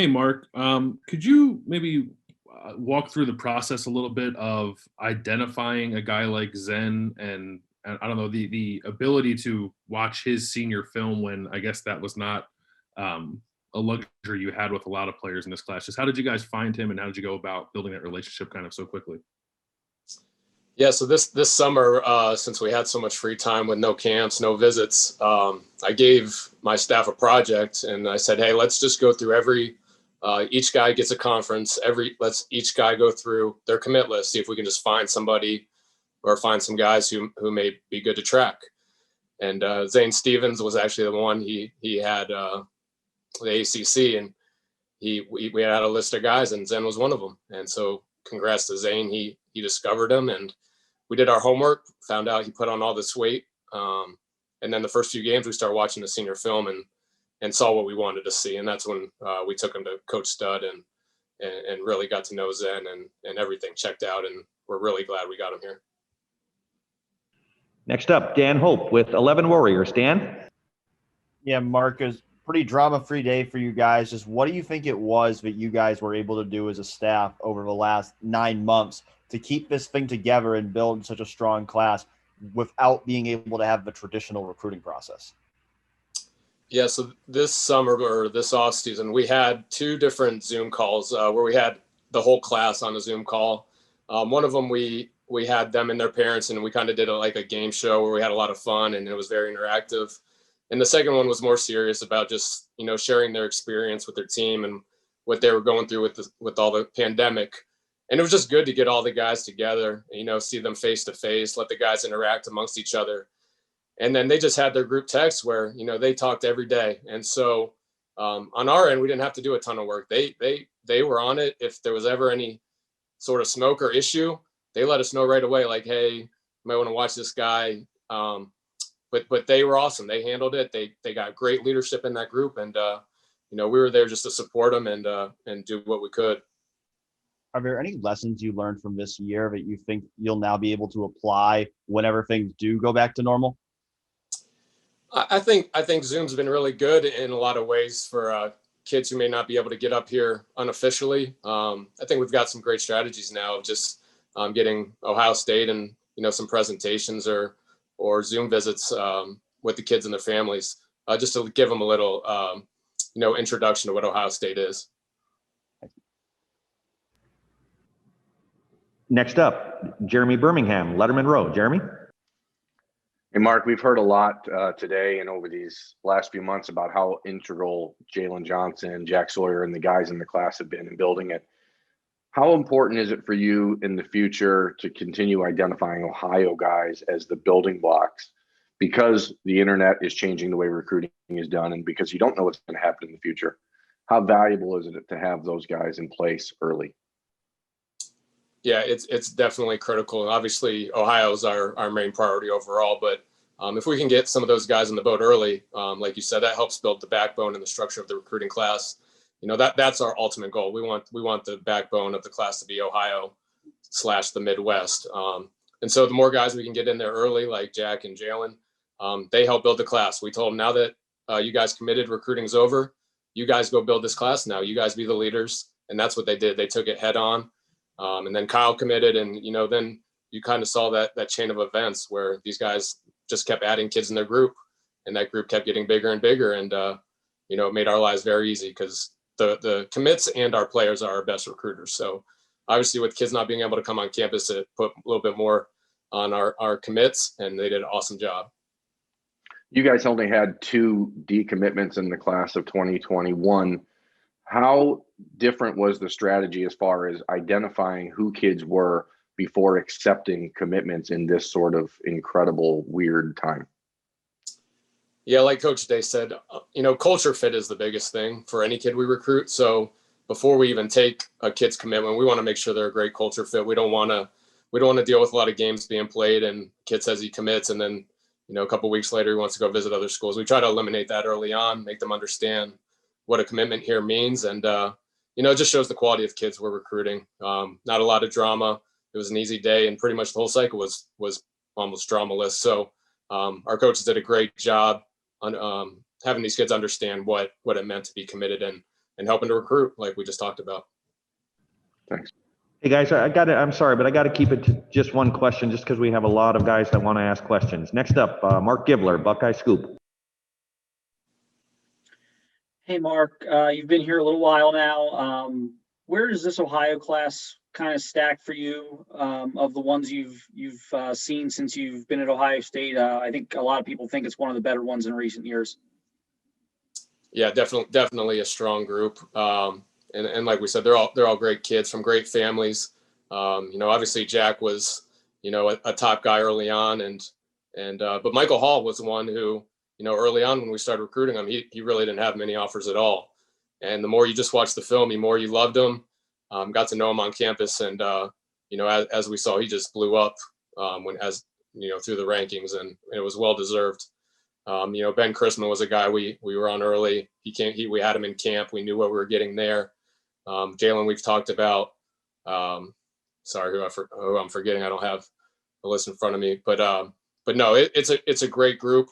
Hey, Mark, could you maybe walk through the process a little bit of identifying a guy like Zen and I don't know, the ability to watch his senior film when I guess that was not a luxury you had with a lot of players in this class. Just how did you guys find him and how did you go about building that relationship kind of so quickly? Yeah, so this summer, since we had so much free time with no camps, no visits, I gave my staff a project, and I said, "Hey, let's just go through every. Each guy gets a conference. Let's each guy go through their commit list, see if we can just find somebody or find some guys who may be good to track." And Zane Stevens was actually the one. He had the ACC, and we had a list of guys, and Zen was one of them. And so, congrats to Zane. He discovered him, and we did our homework, found out he put on all this weight. And then the first few games, we started watching the senior film and saw what we wanted to see. And that's when we took him to Coach Stud and really got to know Zen, and everything checked out. And we're really glad we got him here. Next up, Dan Hope with 11 Warriors. Dan? Yeah, Mark, is pretty drama-free day for you guys. Just what do you think it was that you guys were able to do as a staff over the last 9 months to keep this thing together and build such a strong class without being able to have the traditional recruiting process? Yeah, so this summer or this off season, we had 2 different Zoom calls where we had the whole class on a Zoom call. One of them we had them and their parents, and we kind of did like a game show where we had a lot of fun and it was very interactive. And the second one was more serious about just sharing their experience with their team and what they were going through with all the pandemic. And it was just good to get all the guys together, see them face to face, let the guys interact amongst each other. And then they just had their group text where, they talked every day. And so on our end, we didn't have to do a ton of work. They were on it. If there was ever any sort of smoke or issue, they let us know right away, like, hey, you might want to watch this guy. But they were awesome. They handled it. They got great leadership in that group. And, we were there just to support them and do what we could. Are there any lessons you learned from this year that you think you'll now be able to apply whenever things do go back to normal? I think Zoom's been really good in a lot of ways for kids who may not be able to get up here unofficially. I think we've got some great strategies now of just getting Ohio State and some presentations or Zoom visits with the kids and their families, just to give them a little introduction to what Ohio State is. Next up, Jeremy Birmingham, Letterman Row. Jeremy? Hey, Mark, we've heard a lot today and over these last few months about how integral Jalen Johnson, Jack Sawyer, and the guys in the class have been in building it. How important is it for you in the future to continue identifying Ohio guys as the building blocks, because the internet is changing the way recruiting is done and because you don't know what's going to happen in the future? How valuable is it to have those guys in place early? Yeah, it's definitely critical. Obviously, Ohio is our main priority overall, but if we can get some of those guys in the boat early, like you said, that helps build the backbone and the structure of the recruiting class. That's our ultimate goal. We want the backbone of the class to be Ohio / the Midwest. And so the more guys we can get in there early, like Jack and Jalen, they help build the class. We told them, now that you guys committed, recruiting's over, you guys go build this class now. You guys be the leaders. And that's what they did. They took it head on. And then Kyle committed, and then you kind of saw that chain of events where these guys just kept adding kids in their group, and that group kept getting bigger and bigger, and it made our lives very easy because the commits and our players are our best recruiters. So obviously, with kids not being able to come on campus, it put a little bit more on our commits, and they did an awesome job. You guys only had 2 decommitments in the class of 2021. How different was the strategy as far as identifying who kids were before accepting commitments in this sort of incredible, weird time? Yeah, like Coach Day said, culture fit is the biggest thing for any kid we recruit. So before we even take a kid's commitment, we want to make sure they're a great culture fit. We don't want to deal with a lot of games being played and kid says he commits and then, a couple of weeks later he wants to go visit other schools. We try to eliminate that early on, make them understand what a commitment here means. And, it just shows the quality of kids we're recruiting. Not a lot of drama. It was an easy day, and pretty much the whole cycle was almost dramaless. So our coaches did a great job on having these kids understand what it meant to be committed and helping to recruit like we just talked about. Thanks. Hey guys, I'm sorry, but I got to keep it to just one question just because we have a lot of guys that want to ask questions. Next up, Mark Gibler, Buckeye Scoop. Hey, Mark, you've been here a little while now. Where does this Ohio class kind of stack for you of the ones you've seen since you've been at Ohio State? I think a lot of people think it's one of the better ones in recent years. Yeah, definitely a strong group. And like we said, they're all great kids from great families. Obviously Jack was, a top guy early on, but Michael Hall was one who, early on when we started recruiting him, he really didn't have many offers at all. And the more you just watched the film, the more you loved him, got to know him on campus. And, as we saw, he just blew up through the rankings, and it was well-deserved. Ben Chrisman was a guy we were on early. We had him in camp. We knew what we were getting there. Jalen, we've talked about. Sorry, who I'm forgetting. I don't have the list in front of me, but no, it's a great group.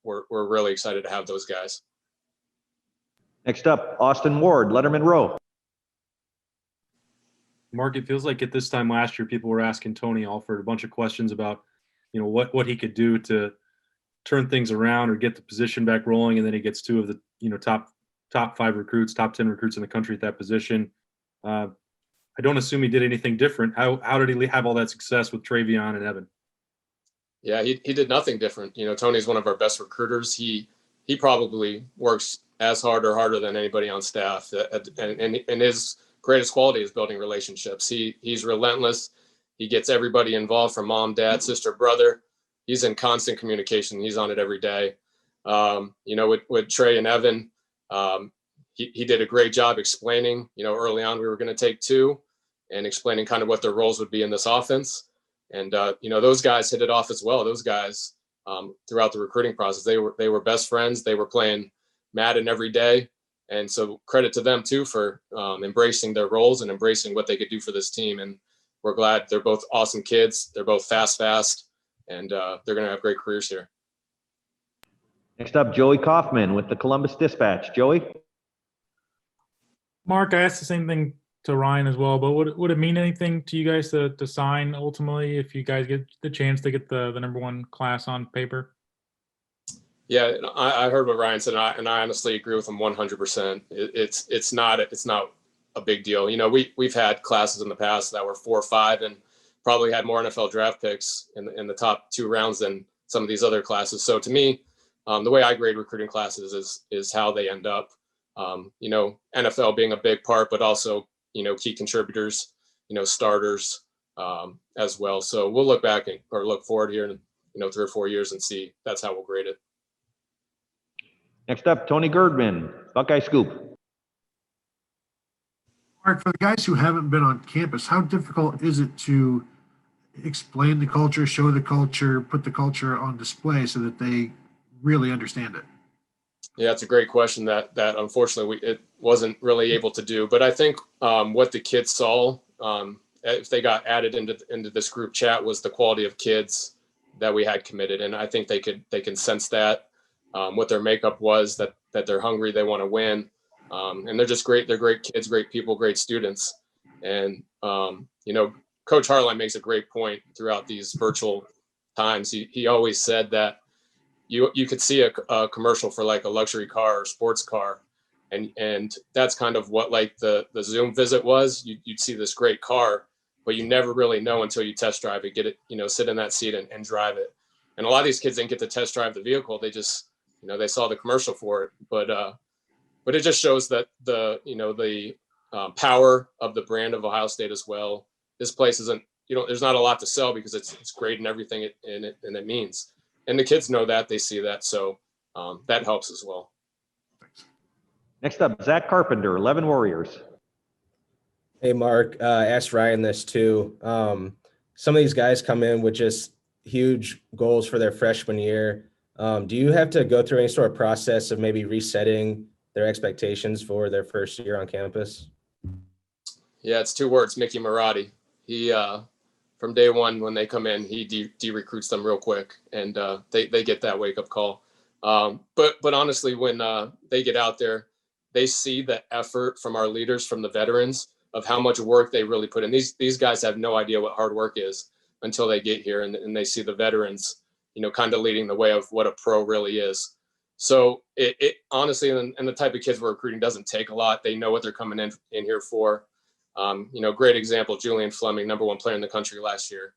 We're really excited to have those guys. Next up, Austin Ward, Letterman Row. Mark, it feels like at this time last year, people were asking Tony Alford a bunch of questions about, what he could do to turn things around or get the position back rolling, and then he gets 2 of the top 5 recruits, top 10 recruits in the country at that position. I don't assume he did anything different. How did he have all that success with Travion and Evan? Yeah, he did nothing different. Tony's one of our best recruiters. He probably works as hard or harder than anybody on staff, and his greatest quality is building relationships. He's relentless. He gets everybody involved, from mom, dad, sister, brother. He's in constant communication. He's on it every day. With Trey and Evan, he did a great job explaining, early on we were going to take 2, and explaining kind of what their roles would be in this offense. And, those guys hit it off as well. Those guys, throughout the recruiting process, they were best friends. They were playing Madden every day. And so credit to them too for embracing their roles and embracing what they could do for this team. And we're glad. They're both awesome kids. They're both fast, and they're going to have great careers here. Next up, Joey Kaufman with the Columbus Dispatch. Joey? Mark, I asked the same thing to Ryan as well, but would it mean anything to you guys to sign ultimately if you guys get the chance to get the number 1 class on paper? Yeah, I heard what Ryan said, and I honestly agree with him 100%. It's not a big deal. We've had classes in the past that were 4 or 5 and probably had more NFL draft picks in the top 2 rounds than some of these other classes. So to me, the way I grade recruiting classes is how they end up. NFL being a big part, but also key contributors, starters as well. So we'll look back or look forward here in 3 or 4 years and see that's how we'll grade it. Next up, Tony Girdman, Buckeye Scoop. Mark, for the guys who haven't been on campus, how difficult is it to explain the culture, show the culture, put the culture on display so that they really understand it? Yeah, it's a great question that unfortunately it wasn't really able to do. But I think what the kids saw, if they got added into this group chat, was the quality of kids that we had committed, and I think they can sense that. What their makeup was, that they're hungry, they want to win, and they're just great. They're great kids, great people, great students. And Coach Hartline makes a great point throughout these virtual times. He always said that you could see a commercial for like a luxury car or sports car, and that's kind of what like the Zoom visit was. You'd see this great car, but you never really know until you test drive it, get it, sit in that seat and drive it. And a lot of these kids didn't get to test drive the vehicle. They just they saw the commercial for it, but it just shows that the power of the brand of Ohio State as well. This place isn't, there's not a lot to sell because it's great in everything it means, and the kids know that, they see that, so that helps as well. Next up, Zach Carpenter, 11 Warriors. Hey, Mark, asked Ryan this too. Some of these guys come in with just huge goals for their freshman year. Do you have to go through any sort of process of maybe resetting their expectations for their first year on campus? Yeah, it's 2 words, Mickey Marotti. He, from day one, when they come in, he de-recruits them real quick, and they get that wake-up call. But honestly, when they get out there, they see the effort from our leaders, from the veterans, of how much work they really put in. These guys have no idea what hard work is until they get here, and they see the veterans, kind of leading the way of what a pro really is. So it honestly, and the type of kids we're recruiting doesn't take a lot. They know what they're coming in here for. Great example, Julian Fleming, #1 player in the country last year.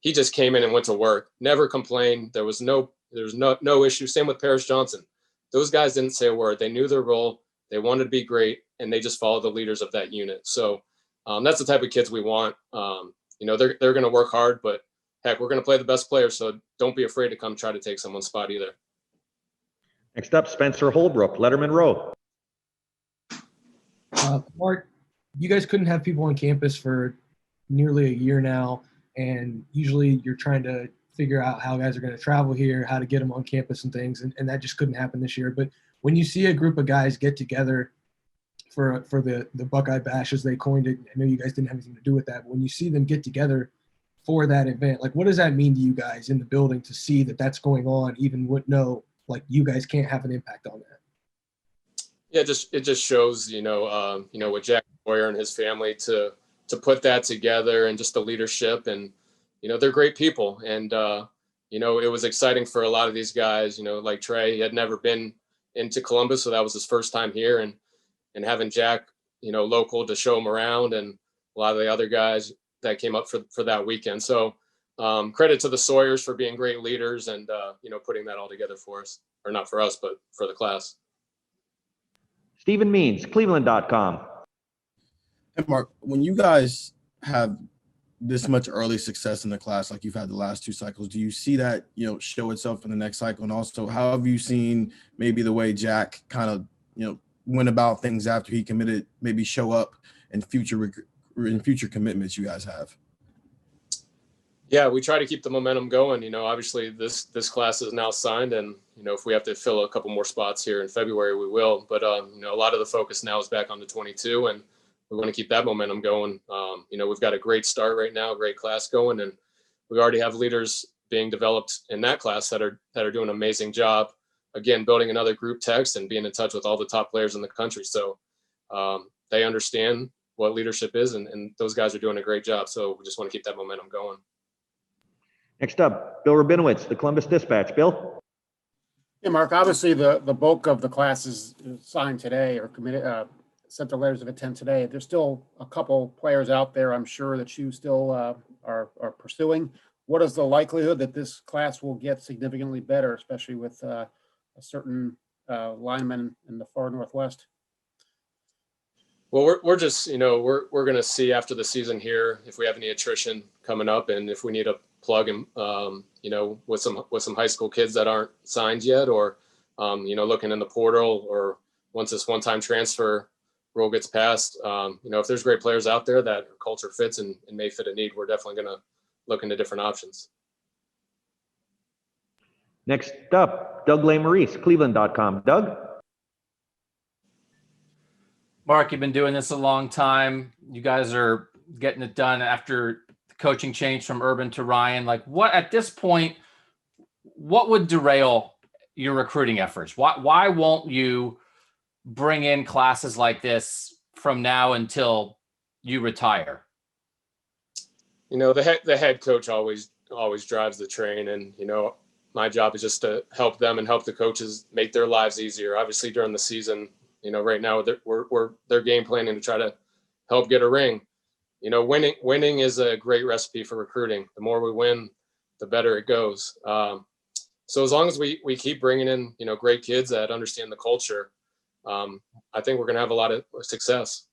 He just came in and went to work, never complained. There was no issue. Same with Paris Johnson. Those guys didn't say a word. They knew their role. They wanted to be great, and they just followed the leaders of that unit. So that's the type of kids we want. They're going to work hard, but heck, we're going to play the best players. So don't be afraid to come try to take someone's spot either. Next up, Spencer Holbrook, Letterman Row. Mark, you guys couldn't have people on campus for nearly a year now, and usually you're trying to figure out how guys are going to travel here, how to get them on campus and things, and that just couldn't happen this year. But when you see a group of guys get together for the Buckeye Bash, as they coined it, I know you guys didn't have anything to do with that, but when you see them get together for that event, like, what does that mean to you guys in the building to see that that's going on, even with like, you guys can't have an impact on that? Yeah, it just shows, with Jack Boyer and his family to put that together, and just the leadership, and, they're great people. And, it was exciting for a lot of these guys, like Trey. He had never been into Columbus, so that was his first time here, and having Jack, local, to show him around, and a lot of the other guys that came up for that weekend. So credit to the Sawyers for being great leaders, and, putting that all together for us, or not for us, but for the class. Stephen Means, Cleveland.com. Hey, Mark, when you guys have this much early success in the class, like you've had the last 2 cycles, do you see that, show itself in the next cycle? And also, how have you seen maybe the way Jack kind of, went about things after he committed, maybe show up in future commitments you guys have? Yeah, we try to keep the momentum going. Obviously this class is now signed, and, if we have to fill a couple more spots here in February, we will. But, a lot of the focus now is back on the 22, and we want to keep that momentum going. We've got a great start right now, great class going, and we already have leaders being developed in that class that are doing an amazing job. Again, building another group text and being in touch with all the top players in the country. So they understand what leadership is, and those guys are doing a great job. So we just want to keep that momentum going. Next up, Bill Rabinowitz, the Columbus Dispatch. Bill? Yeah, Mark, obviously the bulk of the classes signed today or committed, sent their letters of intent today. There's still a couple players out there, I'm sure, that you still are pursuing. What is the likelihood that this class will get significantly better, especially with a certain lineman in the far Northwest? Well, we're just, we're going to see after the season here if we have any attrition coming up, and if we need a plug in, with some high school kids that aren't signed yet, or looking in the portal, or once this one-time transfer rule gets passed, if there's great players out there that culture fits and may fit a need, we're definitely going to look into different options. Next up, Doug Lesmerises, Cleveland.com. Doug? Mark, you've been doing this a long time. You guys are getting it done after the coaching change from Urban to Ryan. Like, what at this point, what would derail your recruiting efforts? Why won't you bring in classes like this from now until you retire? The head coach always drives the train, and my job is just to help them and help the coaches make their lives easier. Obviously during the season, right now they're game planning to try to help get a ring. Winning is a great recipe for recruiting. The more we win, the better it goes. So as long as we keep bringing in, great kids that understand the culture, I think we're going to have a lot of success.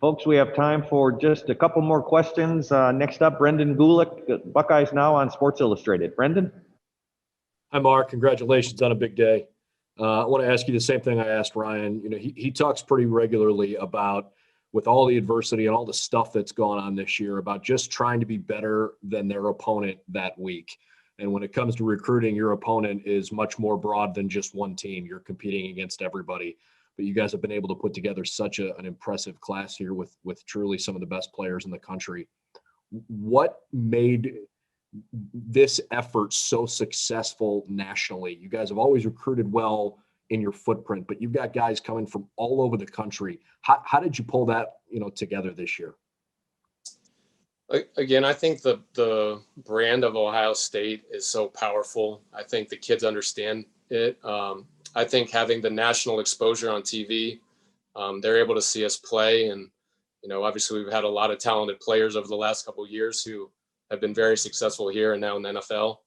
Folks, we have time for just a couple more questions. Next up, Brendan Goulet, Buckeyes Now on Sports Illustrated. Brendan? Hi, Mark. Congratulations on a big day. I want to ask you the same thing I asked Ryan. He talks pretty regularly about, with all the adversity and all the stuff that's gone on this year, about just trying to be better than their opponent that week. And when it comes to recruiting, your opponent is much more broad than just one team. You're competing against everybody. But you guys have been able to put together such an impressive class here with truly some of the best players in the country. What made this effort so successful nationally? You guys have always recruited well in your footprint, but you've got guys coming from all over the country. How did you pull that, together this year? Again, I think the brand of Ohio State is so powerful. I think the kids understand it. I think having the national exposure on TV, they're able to see us play. And, obviously we've had a lot of talented players over the last couple of years who have been very successful here and now in the NFL.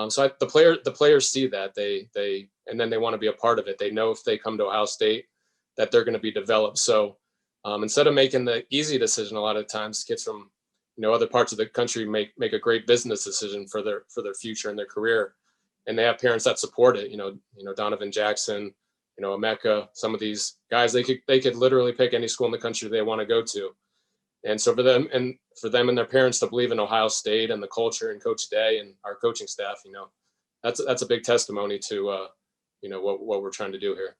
So the players see that and then they want to be a part of it. They know if they come to Ohio State that they're going to be developed. So instead of making the easy decision, a lot of times kids from other parts of the country make a great business decision for their future and their career, and they have parents that support it. Donovan Jackson, Emeka, some of these guys, they could literally pick any school in the country they want to go to. And so for them and their parents to believe in Ohio State and the culture and Coach Day and our coaching staff, that's a big testimony to what we're trying to do here.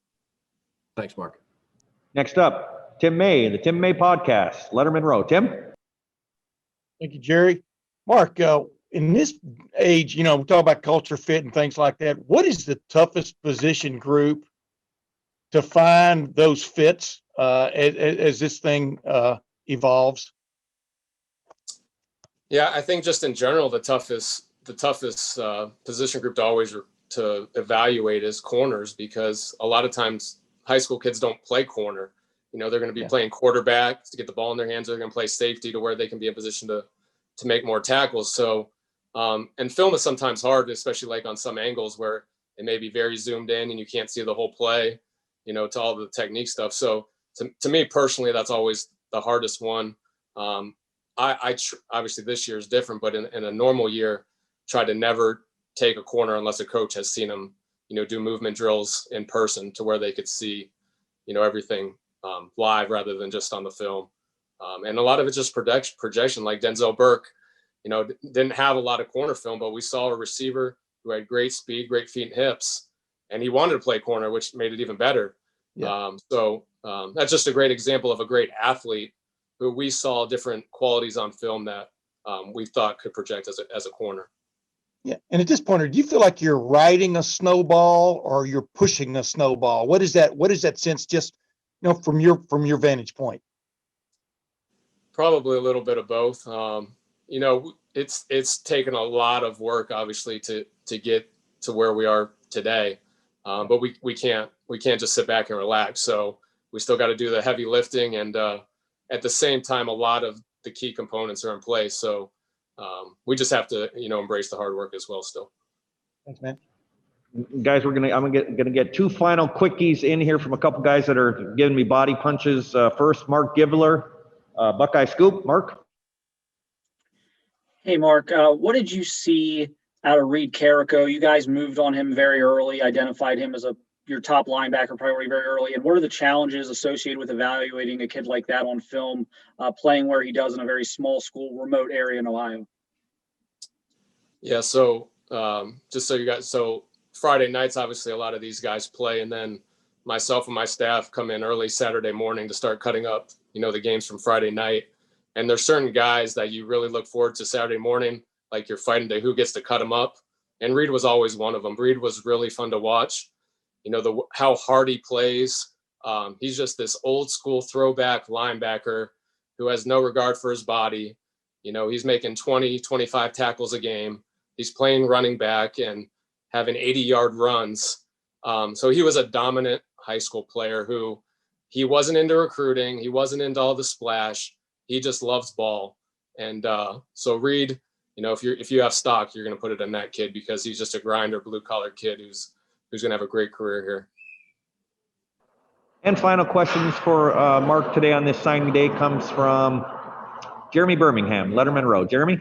Thanks, Mark. Next up, Tim May, the Tim May Podcast, Letterman Row. Tim? Thank you, Jerry. Mark, in this age, we talk about culture fit and things like that. What is the toughest position group to find those fits as this thing evolves? Yeah, I think just in general, the toughest position group to evaluate is corners, because a lot of times high school kids don't play corner. They're going to be playing quarterback to get the ball in their hands. They're going to play safety to where they can be in position to make more tackles. So, and film is sometimes hard, especially like on some angles where it may be very zoomed in and you can't see the whole play, to all the technique stuff. So to me personally, that's always the hardest one. Obviously this year is different, but in a normal year, try to never take a corner unless a coach has seen them, do movement drills in person to where they could see, everything live rather than just on the film. And a lot of it's just projection, like Denzel Burke, didn't have a lot of corner film, but we saw a receiver who had great speed, great feet and hips, and he wanted to play corner, which made it even better. Yeah. That's just a great example of a great athlete who we saw different qualities on film that we thought could project as a corner. Yeah. And at this point, do you feel like you're riding a snowball or you're pushing a snowball? What is that sense, just, from your vantage point? Probably a little bit of both. It's taken a lot of work, obviously, to get to where we are today. But we can't just sit back and relax. So we still got to do the heavy lifting, and at the same time, a lot of the key components are in place. So we just have to, embrace the hard work as well still. Thanks, man. Guys, I'm gonna get two final quickies in here from a couple guys that are giving me body punches. First, Mark Givler, Buckeye Scoop. Mark. Hey, Mark, what did you see out of Reed Carrico? You guys moved on him very early, identified him as your top linebacker priority very early. And what are the challenges associated with evaluating a kid like that on film, playing where he does in a very small school, remote area in Ohio? Yeah, so just so you guys, so Friday nights, obviously a lot of these guys play, and then myself and my staff come in early Saturday morning to start cutting up, the games from Friday night. And there's certain guys that you really look forward to Saturday morning, like you're fighting to who gets to cut them up. And Reed was always one of them. Reed was really fun to watch. How hard he plays. He's just this old school throwback linebacker who has no regard for his body. He's making 20, 25 tackles a game. He's playing running back and having 80-yard runs. So he was a dominant high school player who he wasn't into recruiting. He wasn't into all the splash. He just loves ball. And so Reed, if you have stock, you're going to put it in that kid because he's just a grinder, blue-collar kid who's going to have a great career here. And final questions for Mark today on this signing day comes from Jeremy Birmingham, Letterman Row. Jeremy?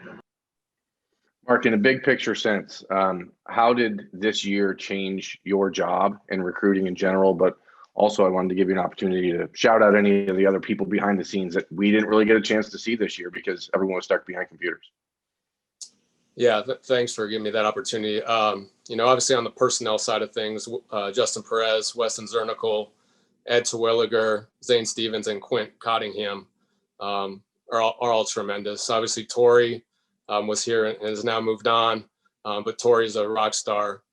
Mark, in a big picture sense, how did this year change your job and recruiting in general? But also, I wanted to give you an opportunity to shout out any of the other people behind the scenes that we didn't really get a chance to see this year because everyone was stuck behind computers. Yeah, thanks for giving me that opportunity. Obviously on the personnel side of things, Justin Perez, Weston Zernicle, Ed Terwilliger, Zane Stevens, and Quint Cottingham are all tremendous. Obviously, Tori was here and has now moved on, but Tori's a rock star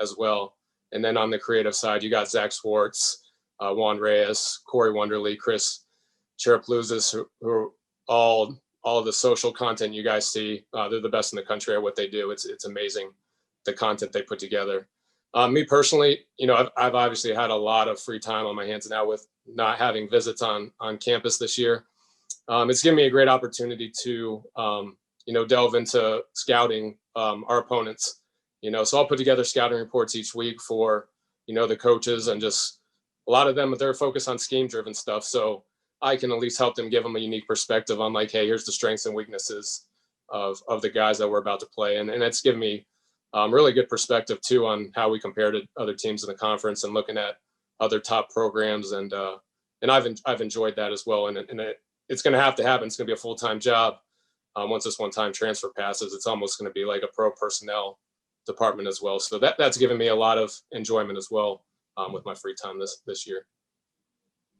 as well. And then on the creative side, you got Zach Swartz, Juan Reyes, Corey Wonderly, Chris Cheraplouzis, who are all of the social content you guys see. They're the best in the country at what they do. It's amazing, the content they put together. Me personally, I've obviously had a lot of free time on my hands now with not having visits on campus this year. It's given me a great opportunity to, delve into scouting our opponents. So I'll put together scouting reports each week for, the coaches, and just a lot of them, they're focused on scheme driven stuff. So I can at least help them, give them a unique perspective on like, hey, here's the strengths and weaknesses of the guys that we're about to play. And it's given me really good perspective too on how we compare to other teams in the conference and looking at other top programs. And I've enjoyed that as well. And it's going to have to happen. It's going to be a full-time job. Once this one-time transfer passes, it's almost going to be like a pro personnel department as well. So that's given me a lot of enjoyment as well with my free time this year.